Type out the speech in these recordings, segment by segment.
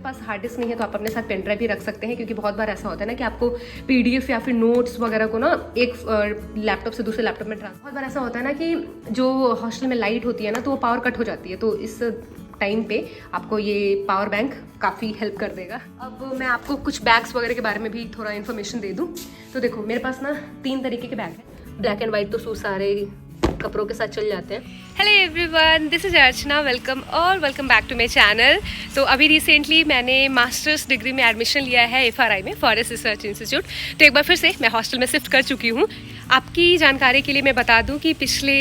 पास hard disk नहीं है तो आप अपने साथ पेन ड्राइव भी रख सकते हैं, क्योंकि बहुत बार ऐसा होता है ना कि आपको पीडीएफ या फिर नोट्स वगैरह को ना एक लैपटॉप से दूसरे लैपटॉप में बहुत बार ऐसा होता है ना कि जो हॉस्टल में लाइट होती है ना तो वो पावर कट हो जाती है, तो इस टाइम पे आपको ये पावर बैंक काफ़ी हेल्प कर देगा। अब मैं आपको कुछ बैग्स वगैरह के बारे में भी थोड़ा इन्फॉर्मेशन दे दूँ। तो देखो मेरे पास ना 3 तरीके के बैग हैं। ब्लैक एंड वाइट तो शूज सारे कपड़ों के साथ चल जाते हैं। Hello everyone, this is Archana, welcome back to my channel. तो अभी रिसेंटली मैंने मास्टर्स डिग्री में एडमिशन लिया है FRI में, फॉरेस्ट रिसर्च इंस्टीट्यूट। तो एक बार फिर से मैं हॉस्टल में शिफ्ट कर चुकी हूँ। आपकी जानकारी के लिए मैं बता दूं कि पिछले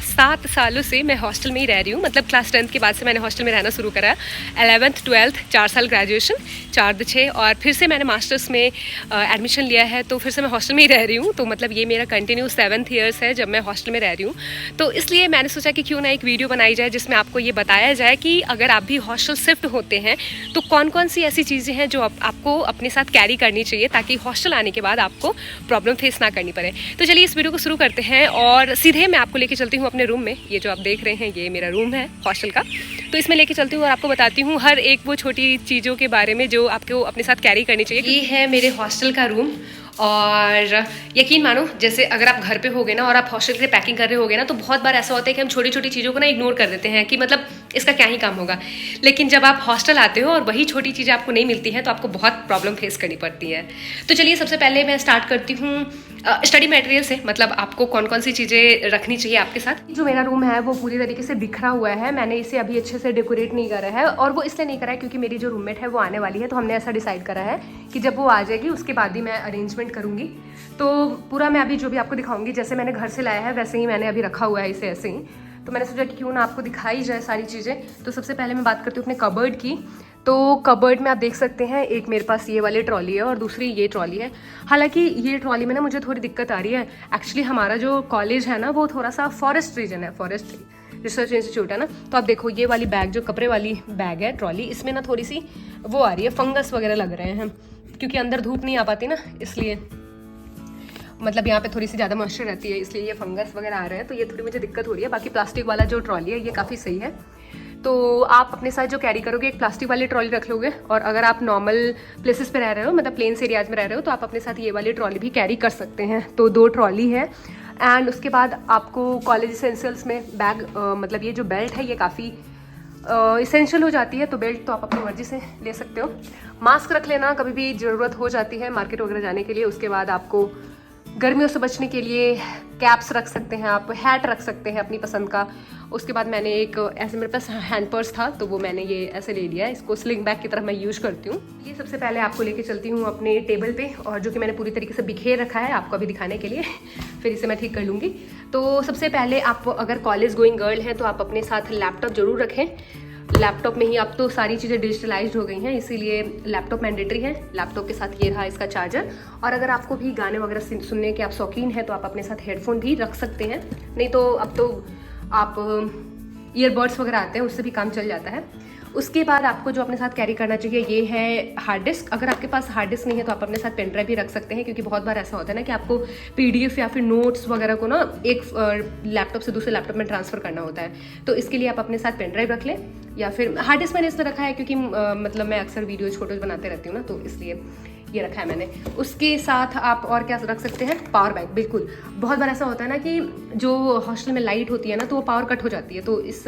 7 सालों से मैं हॉस्टल में ही रह रही हूँ। मतलब क्लास 10th के बाद से मैंने हॉस्टल में रहना शुरू करा। 11th 12th 4 साल ग्रेजुएशन, 4-6 और फिर से मैंने मास्टर्स में एडमिशन लिया है, तो फिर से मैं हॉस्टल में ही रह रही हूँ। तो मतलब ये मेरा कंटिन्यू 7th ईयर्स है जब मैं हॉस्टल में रह रही हूँ। तो इसलिए मैंने सोचा कि क्यों ना एक वीडियो बनाई जाए जिसमें आपको ये बताया जाए कि अगर आप भी हॉस्टल शिफ्ट होते हैं तो कौन कौन सी ऐसी चीज़ें हैं जो आपको अपने साथ कैरी करनी चाहिए, ताकि हॉस्टल आने के बाद आपको प्रॉब्लम फेस ना करनी पड़े। तो चलिए इस वीडियो को शुरू करते हैं और सीधे मैं आपको लेके चलती हूँ अपने रूम में। ये जो आप देख रहे हैं ये मेरा रूम है हॉस्टल का। तो इसमें लेके चलती हूँ और आपको बताती हूँ हर एक वो छोटी चीज़ों के बारे में जो आपको अपने साथ कैरी करनी चाहिए। ये है मेरे हॉस्टल का रूम और यकीन मानो जैसे अगर आप घर पे होगे ना और आप हॉस्टल के लिए पैकिंग कर रहे होगे ना तो बहुत बार ऐसा होता है कि हम छोटी छोटी चीज़ों को ना इग्नोर कर देते हैं कि मतलब इसका क्या ही काम होगा। लेकिन जब आप हॉस्टल आते हो और वही छोटी चीज़ें आपको नहीं मिलती हैं तो आपको बहुत प्रॉब्लम फेस करनी पड़ती है। तो चलिए सबसे पहले मैं स्टार्ट करती हूँ स्टडी मटेरियल से, मतलब आपको कौन कौन सी चीज़ें रखनी चाहिए आपके साथ। जो मेरा रूम है वो पूरी तरीके से बिखरा हुआ है। मैंने इसे अभी अच्छे से डेकोरेट नहीं करा है और वो इसलिए नहीं करा है क्योंकि मेरी जो रूममेट है वो आने वाली है, तो हमने ऐसा डिसाइड करा है कि जब वो आ जाएगी उसके बाद ही मैं अरेंजमेंट करूँगी। तो पूरा मैं अभी जो भी आपको दिखाऊंगी जैसे मैंने घर से लाया है वैसे ही मैंने अभी रखा हुआ है इसे ऐसे ही। तो मैंने सोचा कि क्यों ना आपको दिखाई जाए सारी चीज़ें। तो सबसे पहले मैं बात करती हूँ अपने कबर्ड की। तो कबर्ड में आप देख सकते हैं एक मेरे पास ये वाली ट्रॉली है और दूसरी ये ट्रॉली है। हालांकि ये ट्रॉली में ना मुझे थोड़ी दिक्कत आ रही है। एक्चुअली हमारा जो कॉलेज है ना वो थोड़ा सा फॉरेस्ट रीजन है, फॉरेस्ट रिसर्च इंस्टीट्यूट है ना। तो आप देखो ये वाली बैग जो कपड़े वाली बैग है ट्रॉली, इसमें ना थोड़ी सी वो आ रही है, फंगस वगैरह लग रहे हैं क्योंकि अंदर धूप नहीं आ पाती ना, इसलिए मतलब यहाँ पे थोड़ी सी ज़्यादा मॉइस्चर रहती है इसलिए ये फंगस वगैरह आ रहे हैं। तो ये थोड़ी मुझे दिक्कत हो रही है। बाकी प्लास्टिक वाला जो ट्रॉली है ये काफ़ी सही है। तो आप अपने साथ जो कैरी करोगे एक प्लास्टिक वाली ट्रॉली रख लोगे, और अगर आप नॉर्मल प्लेसेस पे रह रहे हो मतलब प्लेन्स एरियाज में रह रहे हो तो आप अपने साथ ये वाली ट्रॉली भी कैरी कर सकते हैं। तो 2 ट्रॉली है। एंड उसके बाद आपको कॉलेज इसेंशियल्स में बैग मतलब ये जो बेल्ट है ये काफ़ी इसेंशियल हो जाती है, तो बेल्ट तो आप अपनी मर्जी से ले सकते हो। मास्क रख लेना, कभी भी ज़रूरत हो जाती है मार्केट वगैरह जाने के लिए। उसके बाद आपको गर्मियों से बचने के लिए कैप्स रख सकते हैं, आप हैट रख सकते हैं अपनी पसंद का। उसके बाद मैंने एक ऐसे मेरे पास हैंड पर्स था तो वो मैंने ये ऐसे ले लिया है, इसको स्लिंग बैग की तरह मैं यूज़ करती हूँ। ये सबसे पहले आपको लेके चलती हूँ अपने टेबल पे, और जो कि मैंने पूरी तरीके से बिखेर रखा है आपको अभी दिखाने के लिए, फिर इसे मैं ठीक कर लूँगी। तो सबसे पहले आप अगर कॉलेज गोइंग गर्ल हैं तो आप अपने साथ लैपटॉप ज़रूर रखें। लैपटॉप में ही अब तो सारी चीज़ें डिजिटलाइज्ड हो गई हैं, इसीलिए लैपटॉप मैंडेटरी है। लैपटॉप के साथ ये रहा इसका चार्जर, और अगर आपको भी गाने वगैरह सुनने के आप शौकीन हैं तो आप अपने साथ हेडफोन भी रख सकते हैं। नहीं तो अब तो आप ईयरबड्स वगैरह आते हैं उससे भी काम चल जाता है। उसके बाद आपको जो अपने साथ कैरी करना चाहिए ये है हार्ड डिस्क। अगर आपके पास हार्ड डिस्क नहीं है तो आप अपने साथ पेन ड्राइव भी रख सकते हैं, क्योंकि बहुत बार ऐसा होता है ना कि आपको पीडीएफ या फिर नोट्स वगैरह को ना एक लैपटॉप से दूसरे लैपटॉप में ट्रांसफ़र करना होता है। तो इसके लिए आप अपने साथ पेन ड्राइव रख लें, या फिर हार्ड डिस्क मैंने इसमें रखा है क्योंकि मतलब मैं अक्सर वीडियोज फोटोज बनाते रहती हूँ ना, तो इसलिए ये रखा है मैंने। उसके साथ आप और क्या रख सकते हैं, पावर बैंक। बिल्कुल, बहुत बार ऐसा होता है ना कि जो हॉस्टल में लाइट होती है ना तो वो पावर कट हो जाती है, तो इस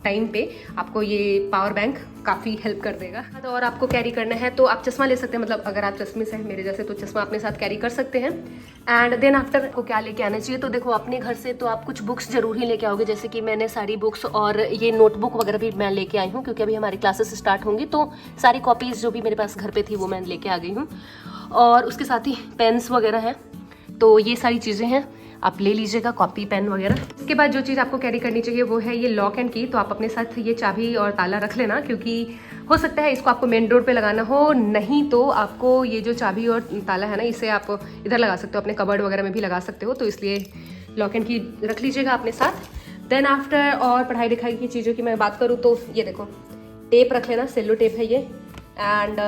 टाइम पे आपको ये पावर बैंक काफ़ी हेल्प कर देगा। तो और आपको कैरी करना है तो आप चश्मा ले सकते हैं, मतलब अगर आप चश्मे से हैं मेरे जैसे तो चश्मा अपने साथ कैरी कर सकते हैं। एंड देन आफ्टर आपको क्या लेके आना चाहिए, तो देखो अपने घर से तो आप कुछ बुक्स जरूर ही लेके आओगे, जैसे कि मैंने सारी बुक्स और ये नोटबुक वगैरह भी मैं लेके आई हूँ, क्योंकि अभी हमारी क्लासेस स्टार्ट होंगी तो सारी कॉपीज़ जो भी मेरे पास घर पर थी वो मैं लेके आ गई हूँ। और उसके साथ ही पेन्स वगैरह हैं, तो ये सारी चीज़ें हैं, आप ले लीजिएगा कॉपी पेन वगैरह। इसके बाद जो चीज़ आपको कैरी करनी चाहिए वो है ये लॉक एंड की। तो आप अपने साथ ये चाबी और ताला रख लेना, क्योंकि हो सकता है इसको आपको मेन डोर पे लगाना हो, नहीं तो आपको ये जो चाबी और ताला है ना इसे आप इधर लगा सकते हो, अपने कबर्ड वगैरह में भी लगा सकते हो। तो इसलिए लॉक एंड की रख लीजिएगा अपने साथ। देन आफ्टर और पढ़ाई लिखाई की चीज़ों की मैं बात करूँ तो ये देखो टेप रख लेना, सेलो टेप है ये। एंड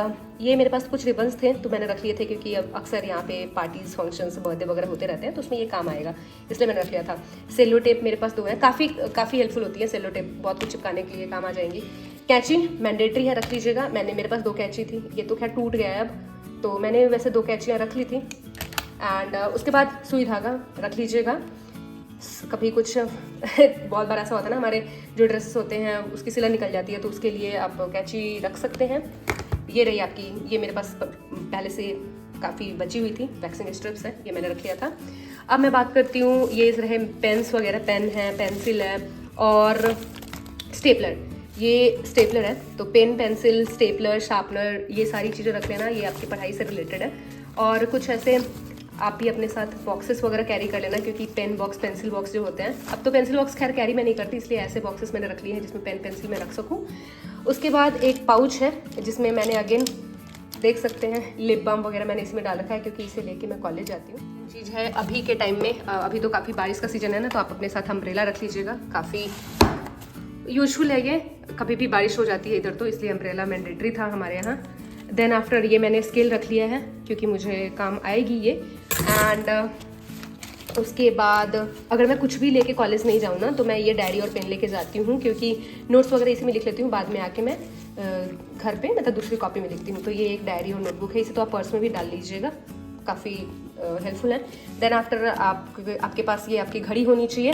ये मेरे पास कुछ रिबन्स थे तो मैंने रख लिए थे, क्योंकि अब अक्सर यहाँ पे पार्टीज फंक्शंस बर्थडे वगैरह होते रहते हैं तो उसमें ये काम आएगा, इसलिए मैंने रख लिया था। सेलो टेप मेरे पास 2 है, काफ़ी हेल्पफुल होती है सेलो टेप, बहुत कुछ चिपकाने के लिए काम आ जाएंगी। कैंची मैंडेटरी है, रख लीजिएगा। मेरे पास 2 कैंची थी, ये तो खैर टूट गया है अब, तो मैंने वैसे 2 कैंचियाँ रख ली थी। एंड उसके बाद सुई धागा रख लीजिएगा। कभी कुछ बहुत बार ऐसा होता है ना, हमारे जो ड्रेसेस होते हैं उसकी सिलाई निकल जाती है, तो उसके लिए आप कैंची रख सकते हैं। ये रही आपकी, ये मेरे पास पहले से काफ़ी बची हुई थी वैक्सिंग स्ट्रिप्स है, ये मैंने रख लिया था। अब मैं बात करती हूँ, ये रहे पेन्स वगैरह, पेन है, पेंसिल है और स्टेपलर। ये स्टेपलर है, तो पेन, पेंसिल, स्टेपलर, शार्पनर, ये सारी चीज़ें रख लेना, ये आपकी पढ़ाई से रिलेटेड है। और कुछ ऐसे आप भी अपने साथ बॉक्सेस वगैरह कैरी कर लेना, क्योंकि पेन बॉक्स, पेंसिल बॉक्स जो होते हैं, अब तो पेंसिल बॉक्स खैर कैरी मैं नहीं करती, इसलिए ऐसे बॉक्सेस मैंने रख लिए हैं जिसमें पेन पेंसिल मैं रख सकूँ। उसके बाद एक पाउच है जिसमें मैंने अगेन देख सकते हैं लिप बाम वगैरह मैंने इसमें डाल रखा है, क्योंकि इसे लेके मैं कॉलेज जाती हूँ। चीज़ है अभी के टाइम में, अभी तो काफ़ी बारिश का सीजन है ना, तो आप अपने साथ अम्ब्रेला रख लीजिएगा, काफ़ी यूजफुल है ये, कभी भी बारिश हो जाती है इधर, तो इसलिए अम्ब्रेला मैंडेटरी था हमारे यहाँ। देन आफ्टर ये मैंने स्केल रख लिया है क्योंकि मुझे काम आएगी ये। एंड उसके बाद अगर मैं कुछ भी लेके कॉलेज नहीं जाऊँ ना, तो मैं ये डायरी और पेन लेके जाती हूँ, क्योंकि नोट्स वगैरह इसी में लिख लेती हूँ, बाद में आके मैं घर पे मतलब दूसरी कॉपी में लिखती हूँ। तो ये एक डायरी और नोटबुक है, इसे तो आप पर्स में भी डाल लीजिएगा, काफ़ी हेल्पफुल है। देन आफ्टर आपके पास ये आपकी घड़ी होनी चाहिए।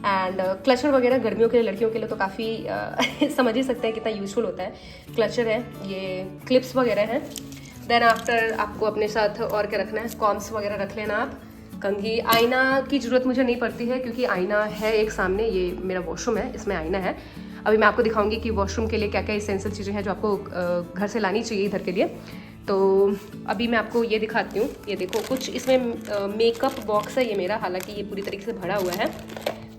एंड क्लचर वगैरह गर्मियों के लिए, लड़कियों के लिए तो काफ़ी समझ ही सकते हैं कितना यूज़फुल होता है। क्लचर है, ये क्लिप्स वगैरह हैं। देन आफ्टर आपको अपने साथ और क्या रखना है, कॉम्स वगैरह रख लेना आप, कंघी। आईना की ज़रूरत मुझे नहीं पड़ती है क्योंकि आईना है एक सामने, ये मेरा वॉशरूम है, इसमें आईना है। अभी मैं आपको दिखाऊंगी कि वॉशरूम के लिए क्या क्या एसेंशियल चीज़ें हैं जो आपको घर से लानी चाहिए इधर के लिए। तो अभी मैं आपको ये दिखाती हूँ, ये देखो कुछ इसमें मेकअप बॉक्स है ये मेरा, हालांकि ये पूरी तरीके से भरा हुआ है।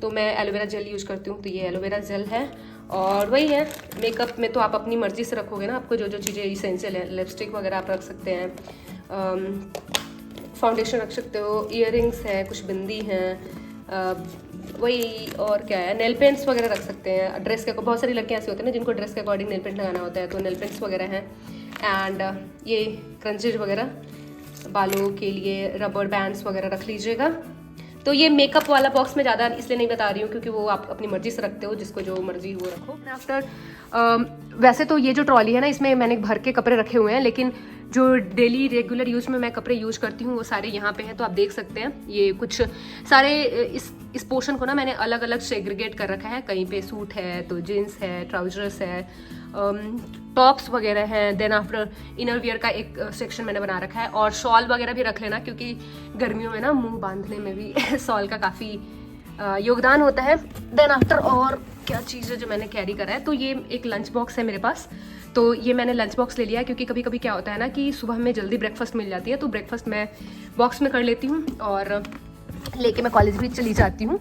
तो मैं एलोवेरा जेल यूज़ करती हूँ, तो ये एलोवेरा जेल है। और वही है, मेकअप में तो आप अपनी मर्ज़ी से रखोगे ना, आपको जो जो चीज़ें इसेंशियल है, लिपस्टिक वगैरह आप रख सकते हैं, फाउंडेशन रख सकते हो, ईयरिंग्स है, कुछ बिंदी हैं, वही और क्या है, नेल पेंट्स वगैरह रख सकते हैं। ड्रेस के, बहुत सारी लड़कियाँ ऐसी होती हैं ना जिनको ड्रेस के अकॉर्डिंग नेल पेंट लगाना होता है, तो नेल पेंट्स वगैरह हैं। एंड ये क्रंचेज वगैरह, बालों के लिए रबर बैंड्स वगैरह रख लीजिएगा। तो ये मेकअप वाला बॉक्स में ज़्यादा इसलिए नहीं बता रही हूँ क्योंकि वो आप अपनी मर्जी से रखते हो, जिसको जो मर्जी वो रखो। आफ्टर वैसे तो ये जो ट्रॉली है ना, इसमें मैंने भर के कपड़े रखे हुए हैं, लेकिन जो डेली रेगुलर यूज़ में मैं कपड़े यूज़ करती हूँ वो सारे यहाँ पे हैं, तो आप देख सकते हैं। ये कुछ सारे इस पोर्शन को ना मैंने अलग अलग सेग्रीगेट कर रखा है, कहीं पे सूट है तो जीन्स है, ट्राउजर्स है, टॉप्स वगैरह हैं। देन आफ्टर इनर वियर का एक सेक्शन मैंने बना रखा है, और शॉल वगैरह भी रख लेना क्योंकि गर्मियों में ना मुंह बांधने में भी शॉल का काफ़ी योगदान होता है। देन आफ्टर और क्या चीज़ है जो मैंने कैरी करा है, तो ये एक लंच बॉक्स है मेरे पास, तो ये मैंने लंच बॉक्स ले लिया है क्योंकि कभी कभी क्या होता है ना कि सुबह में जल्दी ब्रेकफास्ट मिल जाती है, तो ब्रेकफास्ट मैं बॉक्स में कर लेती हूँ और लेके मैं कॉलेज भी चली जाती हूँ।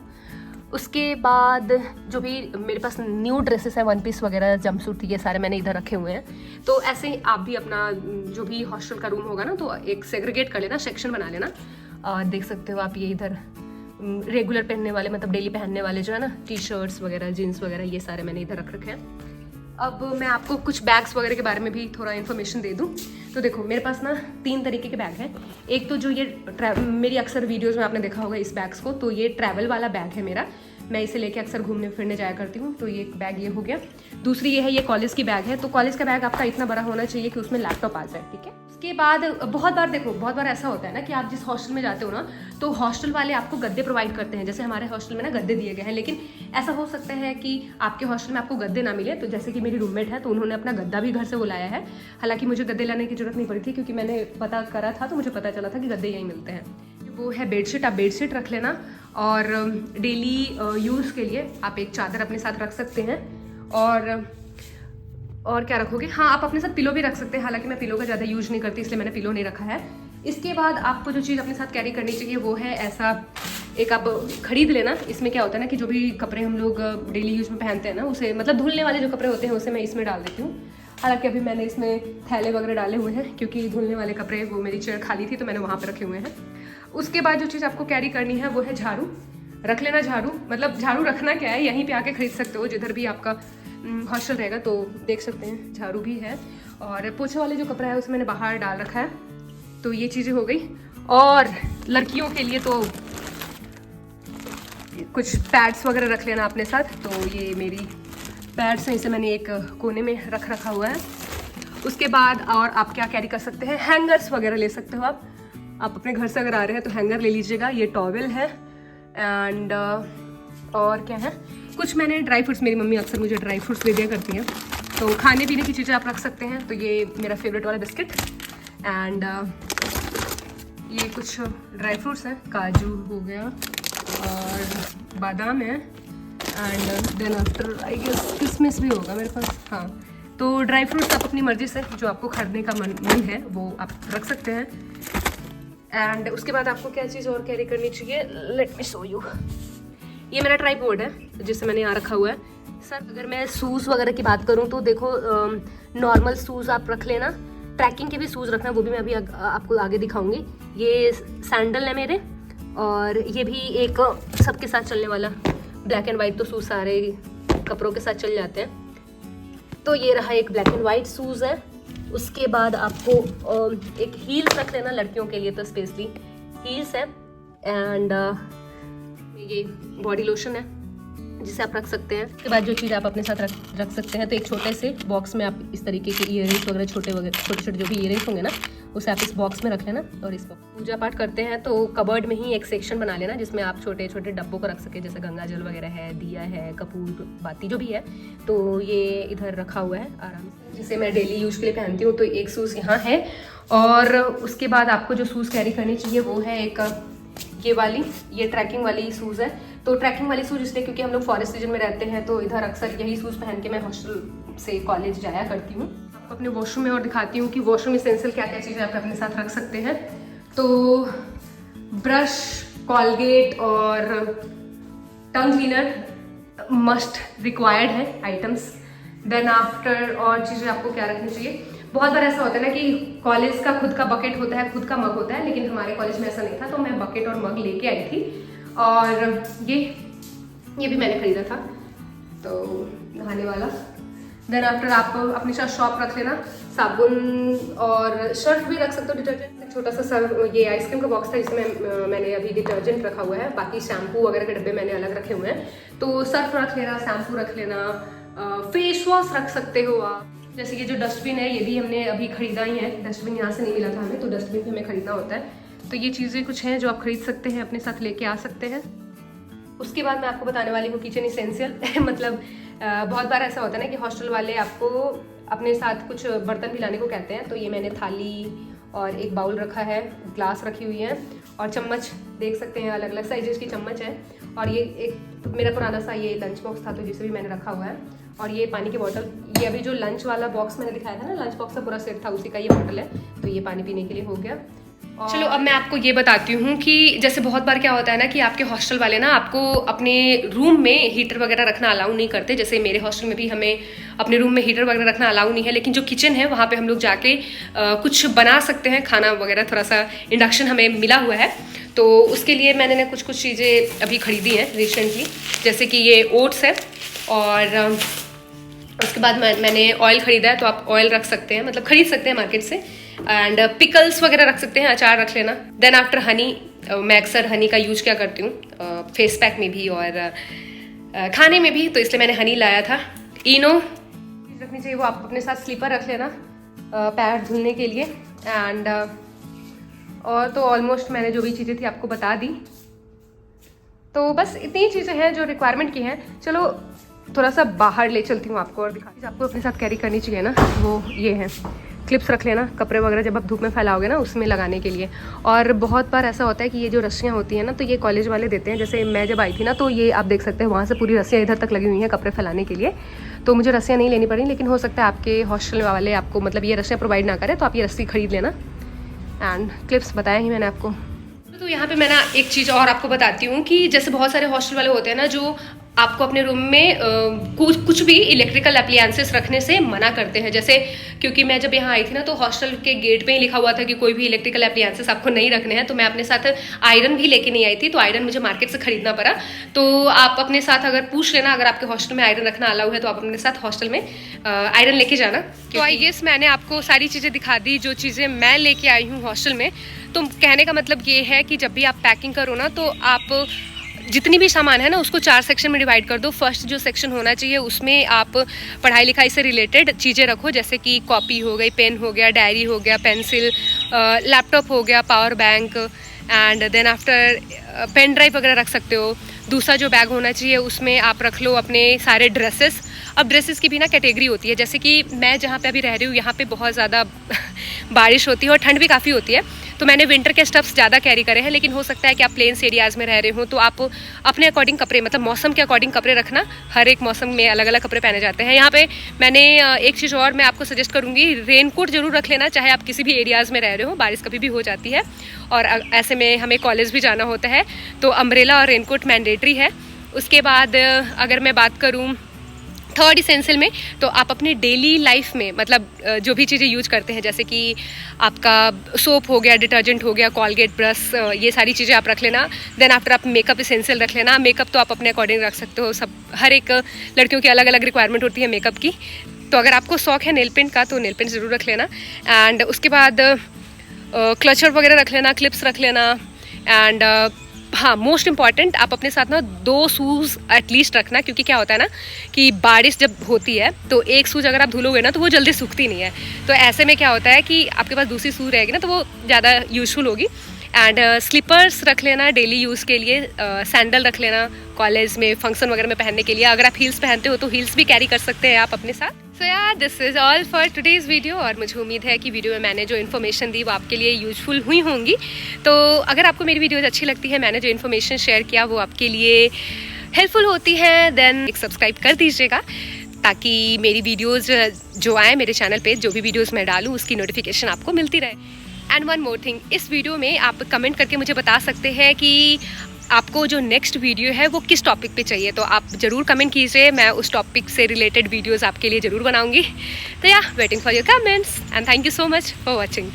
उसके बाद जो भी मेरे पास न्यू ड्रेसेस हैं, वन पीस वगैरह, जंपसूट, ये सारे मैंने इधर रखे हुए हैं। तो ऐसे ही आप भी अपना जो भी हॉस्टल का रूम होगा ना, तो एक सेग्रीगेट कर लेना, सेक्शन बना लेना। और देख सकते हो आप ये इधर रेगुलर पहनने वाले, मतलब डेली पहनने वाले जो है ना, टी शर्ट्स वगैरह, जीन्स वगैरह, ये सारे मैंने इधर रख रखे हैं। अब मैं आपको कुछ बैग्स वगैरह के बारे में भी थोड़ा इन्फॉर्मेशन दे दूं। तो देखो मेरे पास ना 3 तरीके के बैग हैं। एक तो जो ये मेरी अक्सर वीडियोस में आपने देखा होगा इस बैग्स को, तो ये ट्रैवल वाला बैग है मेरा, मैं इसे लेके अक्सर घूमने फिरने जाया करती हूँ, तो ये एक बैग ये हो गया। दूसरी ये है, ये कॉलेज की बैग है, तो कॉलेज का बैग आपका इतना बड़ा होना चाहिए कि उसमें लैपटॉप आ जाए, ठीक है। उसके बाद बहुत बार ऐसा होता है ना कि आप जिस हॉस्टल में जाते हो ना, तो हॉस्टल वाले आपको गद्दे प्रोवाइड करते हैं, जैसे हमारे हॉस्टल में ना गद्दे दिए गए हैं, लेकिन ऐसा हो सकता है कि आपके हॉस्टल में आपको गद्दे ना मिले। तो जैसे कि मेरी रूममेट है, तो उन्होंने अपना गद्दा भी घर से बुलाया है, हालांकि मुझे गद्दे लाने की जरूरत नहीं पड़ी थी क्योंकि मैंने पता करा था, तो मुझे पता चला था कि गद्दे यहीं मिलते हैं। वो है बेडशीट, आप बेडशीट रख लेना, और डेली यूज़ के लिए आप एक चादर अपने साथ रख सकते हैं। और क्या रखोगे, हाँ आप अपने साथ पिलो भी रख सकते हैं, हालांकि मैं पिलो का ज़्यादा यूज नहीं करती इसलिए मैंने पिलो नहीं रखा है। इसके बाद आपको जो चीज़ अपने साथ कैरी करनी चाहिए वो है ऐसा एक आप खरीद लेना। इसमें क्या होता है ना कि जो भी कपड़े हम लोग डेली यूज में पहनते हैं ना, उसे मतलब धुलने वाले जो कपड़े होते हैं उसे मैं इसमें डाल देती हूँ। हालांकि अभी मैंने इसमें थैले वगैरह डाले हुए हैं क्योंकि धुलने वाले कपड़े वो मेरी चेयर खाली थी तो मैंने वहाँ पर रखे हुए हैं। उसके बाद जो चीज़ आपको कैरी करनी है वो है झाड़ू, रख लेना झाड़ू। मतलब झाड़ू रखना क्या है, यहीं पे आके खरीद सकते हो जिधर भी आपका हॉस्टल रहेगा, तो देख सकते हैं झाड़ू भी है। और पोछे वाले जो कपड़ा है उसमें मैंने बाहर डाल रखा है। तो ये चीज़ें हो गई। और लड़कियों के लिए तो कुछ पैड्स वगैरह रख लेना अपने साथ, तो ये मेरी पैड्स हैं, इसे मैंने एक कोने में रखा हुआ है। उसके बाद और आप क्या कैरी कर सकते हैं, हैंगर्स वगैरह ले सकते हो आप अपने घर से अगर आ रहे हैं तो हैंगर ले लीजिएगा। ये टॉवेल है एंड और क्या है, कुछ मैंने ड्राई फ्रूट्स, मेरी मम्मी अक्सर मुझे ड्राई फ्रूट्स दे दिया करती हैं, तो खाने पीने की चीज़ें आप रख सकते हैं। तो ये मेरा फेवरेट वाला बिस्किट एंड ये कुछ ड्राई फ्रूट्स हैं, काजू हो गया और बादाम है and then after I guess किसमिस भी होगा मेरे पास। हाँ, तो ड्राई फ्रूट्स आप अपनी मर्ज़ी से जो आपको खरीदने का मन है वो आप रख सकते हैं। एंड उसके बाद आपको क्या चीज़ और कैरी करनी चाहिए, लेट मी शो यू। ये मेरा ट्राइपॉड है जिसे मैंने यहाँ रखा हुआ है। सर अगर मैं शूज़ वगैरह की बात करूँ तो देखो नॉर्मल शूज़ आप रख लेना, ट्रैकिंग के भी शूज़ रखना, वो भी मैं अभी आपको आगे दिखाऊंगी। ये सैंडल है मेरे और ये भी एक सबके साथ चलने वाला ब्लैक एंड वाइट, तो शूज़ सारे कपड़ों के साथ चल जाते हैं। तो ये रहा एक ब्लैक एंड वाइट शूज़ है। उसके बाद आपको एक हील्स रख लेना, लड़कियों के लिए तो स्पेशली हील्स है एंड ये बॉडी लोशन है जिसे आप रख सकते हैं। उसके बाद जो चीज़ आप अपने साथ रख सकते हैं, तो एक छोटे से बॉक्स में आप इस तरीके के ईयरिंग्स वगैरह छोटे छोटे जो भी ईयरिंग्स होंगे ना, उसे आप इस बॉक्स में रख लेना। और इस पूजा पाठ करते हैं तो कबर्ड में ही एक सेक्शन बना लेना जिसमें आप छोटे छोटे डब्बों को रख सके, जैसे गंगा जल वगैरह है, दिया है, कपूर बाती जो भी है, तो ये इधर रखा हुआ है आराम से, जिसे मैं डेली यूज के लिए पहनती हूँ। तो एक शूज़ यहाँ है और उसके बाद आपको जो शूज़ कैरी करनी चाहिए वो है एक ये ट्रैकिंग वाली शूज़ है। तो ट्रैकिंग वाली शूज़ इसलिए क्योंकि हम लोग फॉरेस्ट रीजन में रहते हैं, तो इधर अक्सर यही शूज़ पहन के मैं हॉस्टल से कॉलेज जाया करती हूँ। आपको अपने वॉशरूम में और दिखाती हूँ कि वॉशरूम एसेंशियल क्या क्या चीज़ें आप अपने साथ रख सकते हैं। तो ब्रश, कॉलगेट और टंग क्लीनर मस्ट रिक्वायर्ड है आइटम्स। देन आफ्टर और चीज़ें आपको क्या रखनी चाहिए, बहुत बार ऐसा होता है ना कि कॉलेज का खुद का बकेट होता है, खुद का मग होता है, लेकिन हमारे कॉलेज में ऐसा नहीं था, तो मैं बकेट और मग लेके आई थी। और ये भी मैंने खरीदा था, तो नहाने वाला। देन आफ्टर आप अपने साथ शॉप रख लेना, साबुन और सर्फ भी रख सकते हो, डिटर्जेंट। छोटा सा सर्फ, ये आइसक्रीम का बॉक्स था जिसमें मैंने अभी डिटर्जेंट रखा हुआ है, बाकी शैम्पू वगैरह के डब्बे मैंने अलग रखे हुए हैं। तो सर्फ रख लेना, शैम्पू रख लेना, फेस वॉश रख सकते हो आप। जैसे ये जो डस्टबिन है ये भी हमने अभी खरीदा ही है, डस्टबिन यहाँ से नहीं मिला था हमें, तो डस्टबिन भी हमें खरीदना होता है। तो ये चीज़ें कुछ हैं जो आप खरीद सकते हैं, अपने साथ लेके आ सकते हैं। उसके बाद मैं आपको बताने वाली हूँ किचन इसेंशियल मतलब बहुत बार ऐसा होता है ना कि हॉस्टल वाले आपको अपने साथ कुछ बर्तन भी लाने को कहते हैं। तो ये मैंने थाली और एक बाउल रखा है, ग्लास रखी हुई है और चम्मच देख सकते हैं, अलग अलग साइजेस की चम्मच है। और ये एक मेरा पुराना सा ये लंच बॉक्स था, तो जिसे भी मैंने रखा हुआ है। और ये पानी की बोतल, ये अभी जो लंच वाला बॉक्स मैंने दिखाया था ना, लंच बॉक्स का पूरा सेट था, उसी का ये बोतल है, तो ये पानी पीने के लिए हो गया। चलो अब मैं आपको ये बताती हूँ कि जैसे बहुत बार क्या होता है ना कि आपके हॉस्टल वाले ना आपको अपने रूम में हीटर वगैरह रखना अलाउ नहीं करते। जैसे मेरे हॉस्टल में भी हमें अपने रूम में हीटर वगैरह रखना अलाउ नहीं है, लेकिन जो किचन है वहाँ पे हम लोग जाके कुछ बना सकते हैं खाना वगैरह, थोड़ा सा इंडक्शन हमें मिला हुआ है। तो उसके लिए मैंने कुछ चीज़ें अभी खरीदी हैं रिसेंटली, जैसे कि ये ओट्स है और उसके बाद मैंने ऑयल ख़रीदा है, तो आप ऑयल रख सकते हैं, मतलब खरीद सकते हैं मार्केट से। एंड पिकल्स वगैरह रख सकते हैं, अचार रख लेना। देन आफ्टर हनी, मैं अक्सर हनी का यूज क्या करती हूँ फेस पैक में भी और खाने में भी, तो इसलिए मैंने हनी लाया था। इनो रखनी चाहिए, वो आप अपने साथ स्लीपर रख लेना पैर धुलने के लिए। एंड और तो ऑलमोस्ट मैंने जो भी चीज़ें थी आपको बता दी। तो बस इतनी चीज़ें हैं जो रिक्वायरमेंट की हैं। चलो थोड़ा सा बाहर ले चलती हूँ आपको और दिखाती हूँ। आपको अपने साथ कैरी करनी चाहिए ना, वो ये है क्लिप्स रख लेना, कपड़े वगैरह जब आप धूप में फैलाओगे ना उसमें लगाने के लिए। और बहुत बार ऐसा होता है कि ये जो रस्सियाँ होती हैं ना, तो ये कॉलेज वाले देते हैं। जैसे मैं जब आई थी ना, तो ये आप देख सकते हैं वहाँ से पूरी रस्सियाँ इधर तक लगी हुई हैं कपड़े फैलाने के लिए। तो मुझे रस्सियाँ नहीं लेनी पड़ी, लेकिन हो सकता है आपके हॉस्टल वाले आपको मतलब ये रस्सियाँ प्रोवाइड ना करें, तो आप ये रस्सी खरीद लेना। एंड क्लिप्स बताया ही मैंने आपको। तो यहाँ पे मैं ना एक चीज़ और आपको बताती हूँ कि जैसे बहुत सारे हॉस्टल वाले होते हैं ना जो आपको अपने रूम में कुछ भी इलेक्ट्रिकल अप्लायंसेस रखने से मना करते हैं। जैसे क्योंकि मैं जब यहाँ आई थी ना, तो हॉस्टल के गेट पे ही लिखा हुआ था कि कोई भी इलेक्ट्रिकल अप्लायंसेस आपको नहीं रखने हैं। तो मैं अपने साथ आयरन भी लेके नहीं आई थी, तो आयरन मुझे मार्केट से खरीदना पड़ा। तो आप अपने साथ अगर पूछ लेना, अगर आपके हॉस्टल में आयरन रखना अलाउ है, तो आप अपने साथ हॉस्टल में आयरन लेके जाना। तो आई गेस मैंने आपको सारी चीज़ें दिखा दी जो चीज़ें मैं लेके आई हूँ हॉस्टल में। तो कहने का मतलब ये है कि जब भी आप पैकिंग करो ना, तो आप जितनी भी सामान है ना उसको 4 सेक्शन में डिवाइड कर दो। फर्स्ट जो सेक्शन होना चाहिए उसमें आप पढ़ाई लिखाई से रिलेटेड चीज़ें रखो, जैसे कि कॉपी हो गई, पेन हो गया, डायरी हो गया, पेंसिल, लैपटॉप हो गया, power bank, and then after pen drive वगैरह रख सकते हो। दूसरा जो बैग होना चाहिए उसमें आप रख लो अपने सारे ड्रेसेस। अब ड्रेसेस की भी ना कैटेगरी होती है, जैसे कि मैं जहाँ पे अभी रह रही हूँ यहाँ पे बहुत ज़्यादा बारिश होती है और ठंड भी काफ़ी होती है, तो मैंने विंटर के स्टफ्स ज़्यादा कैरी करे हैं। लेकिन हो सकता है कि आप प्लेन्स एरियाज़ में रह रहे हो तो आप अपने अकॉर्डिंग कपड़े, मतलब मौसम के अकॉर्डिंग कपड़े रखना। हर एक मौसम में अलग अलग कपड़े पहने जाते हैं। यहाँ पे मैंने एक चीज़ और मैं आपको सजेस्ट करूँगी, रेनकोट जरूर रख लेना, चाहे आप किसी भी एरियाज़ में रह रहे हो, बारिश कभी भी हो जाती है और ऐसे में हमें कॉलेज भी जाना होता है, तो अम्ब्रेला और रेनकोट मैंडेटरी है। उसके बाद अगर मैं बात करूँ थर्ड इसेंशियल में, तो आप अपनी डेली लाइफ में मतलब जो भी चीज़ें यूज करते हैं, जैसे कि आपका सोप हो गया, डिटर्जेंट हो गया, कॉलगेट, ब्रश, ये सारी चीज़ें आप रख लेना। देन आफ्टर आप मेकअप इसेंशियल रख लेना। मेकअप तो आप अपने अकॉर्डिंग रख सकते हो, सब हर एक लड़कियों की अलग अलग रिक्वायरमेंट होती है मेकअप की। तो अगर आपको शौक है नेल पेंट का तो नेल पेंट ज़रूर रख लेना। एंड उसके बाद क्लचर वगैरह रख लेना, क्लिप्स रख लेना। एंड हाँ, मोस्ट इम्पॉर्टेंट, आप अपने साथ ना 2 शूज़ एटलीस्ट रखना, क्योंकि क्या होता है ना कि बारिश जब होती है तो एक शूज़ अगर आप धुलोगे ना तो वो जल्दी सूखती नहीं है। तो ऐसे में क्या होता है कि आपके पास दूसरी शूज़ रहेगी ना तो वो ज़्यादा यूजफुल होगी। एंड स्लीपर्स रख लेना डेली यूज़ के लिए। सैंडल रख लेना कॉलेज में फंक्शन वगैरह में पहनने के लिए। अगर आप हील्स पहनते हो तो हील्स भी कैरी कर सकते हैं आप अपने साथ। सो यार, this is all for today's video. और मुझे उम्मीद है कि वीडियो में मैंने जो इन्फॉर्मेशन दी वो आपके लिए यूजफुल हुई होंगी। तो अगर आपको मेरी वीडियोज़ अच्छी लगती है, मैंने जो इन्फॉर्मेशन शेयर किया वो आपके लिए हेल्पफुल होती है, देन एक सब्सक्राइब कर दीजिएगा ताकि मेरी वीडियोज़ जो आए मेरे चैनल पे, जो भी वीडियोज़ मैं डालूँ उसकी नोटिफिकेशन आपको मिलती रहे। एंड वन मोर थिंग, इस वीडियो में आप कमेंट करके मुझे बता सकते हैं कि आपको जो नेक्स्ट वीडियो है वो किस टॉपिक पे चाहिए। तो आप ज़रूर कमेंट कीजिए, मैं उस टॉपिक से रिलेटेड वीडियोस आपके लिए ज़रूर बनाऊंगी। तो या waiting for your comments and thank you so much for watching.